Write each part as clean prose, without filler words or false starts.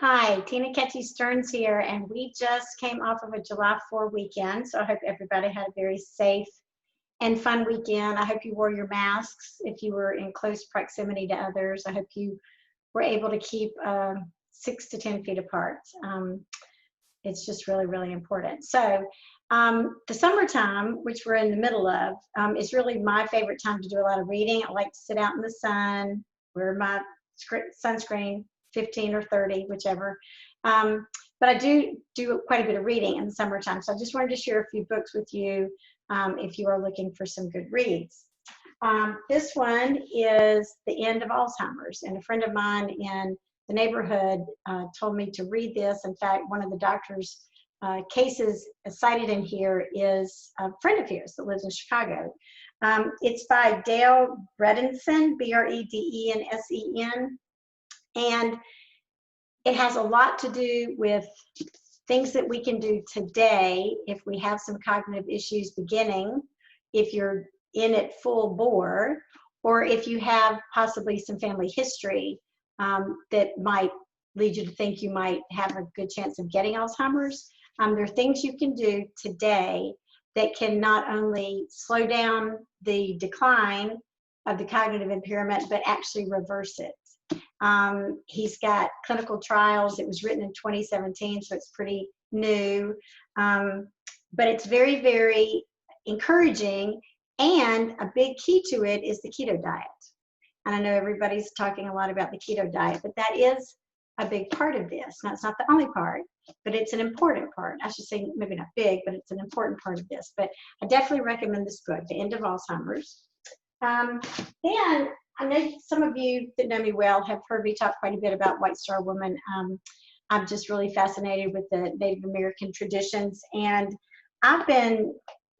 Hi, Tina Ketchie Stearns here, and we just came off of a July 4 weekend, so I hope everybody had a very safe and fun weekend. I hope you wore your masks if you were in close proximity to others. I hope you were able to keep 6 to 10 feet apart. It's just really, really important. So the summertime, which we're in the middle of, is really my favorite time to do a lot of reading. I like to sit out in the sun, wear my sunscreen, 15 or 30, whichever. But I do quite a bit of reading in the summertime. So I just wanted to share a few books with you if you are looking for some good reads. This one is The End of Alzheimer's, and a friend of mine in the neighborhood told me to read this. In fact, one of the doctor's cases cited in here is a friend of his that lives in Chicago. It's by Dale Bredensen, Bredensen, and it has a lot to do with things that we can do today if we have some cognitive issues beginning, if you're in it full bore, or if you have possibly some family history that might lead you to think you might have a good chance of getting Alzheimer's. There are things you can do today that can not only slow down the decline of the cognitive impairment, but actually reverse it. He's got clinical trials. It was written in 2017, so it's pretty new. But it's very, very encouraging, and a big key to it is the keto diet. And I know everybody's talking a lot about the keto diet, but that is a big part of this. Now, it's not the only part, but it's an important part. I should say maybe not big, but it's an important part of this. But I definitely recommend this book, The End of Alzheimer's. Then I know some of you that know me well have heard me talk quite a bit about White Star Woman. I'm just really fascinated with the Native American traditions, and I've been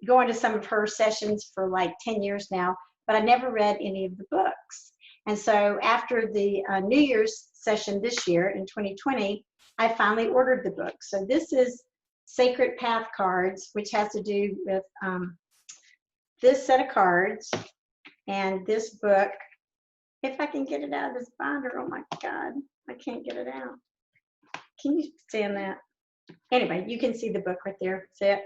going to some of her sessions for like 10 years now, but I never read any of the books. And so after the New Year's session this year in 2020, I finally ordered the book. So this is Sacred Path Cards, which has to do with this set of cards and this book. If I can get it out of this binder, oh my God, I can't get it out. Can you stand that? Anyway, you can see the book right there. See it?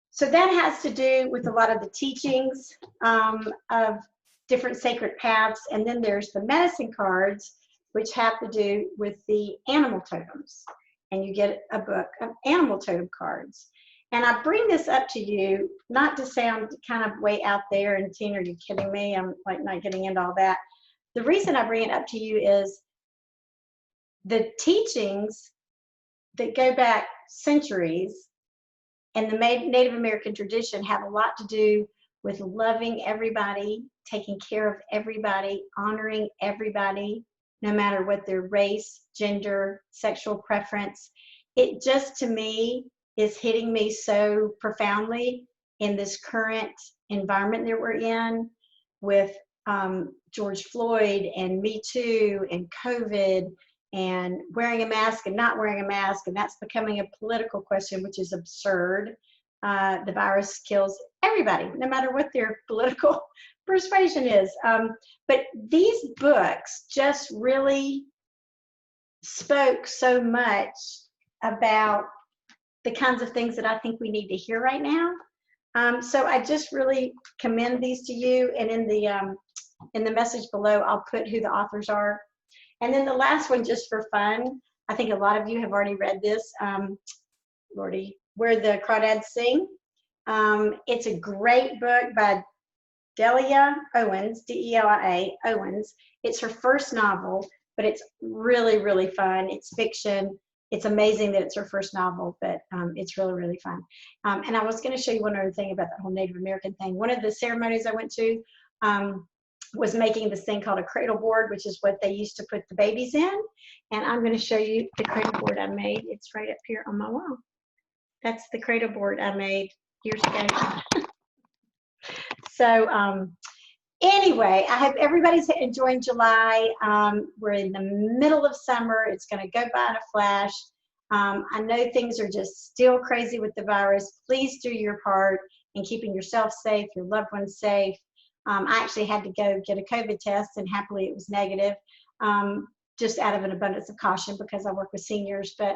So that has to do with a lot of the teachings of different sacred paths. And then there's the medicine cards, which have to do with the animal totems. And you get a book of animal totem cards. And I bring this up to you, not to sound kind of way out there, and Tina, are you kidding me? I'm like not getting into all that. The reason I bring it up to you is the teachings that go back centuries and the Native American tradition have a lot to do with loving everybody, taking care of everybody, honoring everybody, no matter what their race, gender, sexual preference. It just, to me, is hitting me so profoundly in this current environment that we're in with George Floyd and Me Too and COVID and wearing a mask and not wearing a mask, and that's becoming a political question, which is absurd. The virus kills everybody, no matter what their political persuasion is. But these books just really spoke so much about the kinds of things that I think we need to hear right now. So I just really commend these to you, and in the message below, I'll put who the authors are. And then the last one, just for fun, I think a lot of you have already read this, Lordy, Where the Crawdads Sing. It's a great book by Delia Owens, D-E-L-I-A, Owens. It's her first novel, but it's really, really fun. It's fiction. It's amazing that it's her first novel, but it's really, really fun. And I was going to show you one other thing about that whole Native American thing. One of the ceremonies I went to was making this thing called a cradle board, which is what they used to put the babies in. And I'm going to show you the cradle board I made. It's right up here on my wall. That's the cradle board I made years ago. So anyway, I hope everybody's enjoying July. We're in the middle of summer. It's going to go by in a flash. I know things are just still crazy with the virus. Please do your part in keeping yourself safe, your loved ones safe. I actually had to go get a COVID test, and happily it was negative. just out of an abundance of caution because I work with seniors, but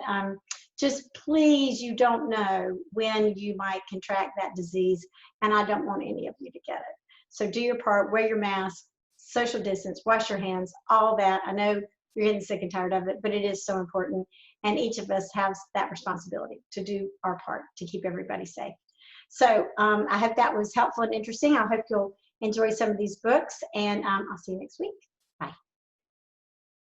just please, you don't know when you might contract that disease, and I don't want any of you to get it. So do your part, wear your mask, social distance, wash your hands, all that. I know you're getting sick and tired of it, but it is so important. And each of us has that responsibility to do our part to keep everybody safe. So I hope that was helpful and interesting. I hope you'll enjoy some of these books, and I'll see you next week.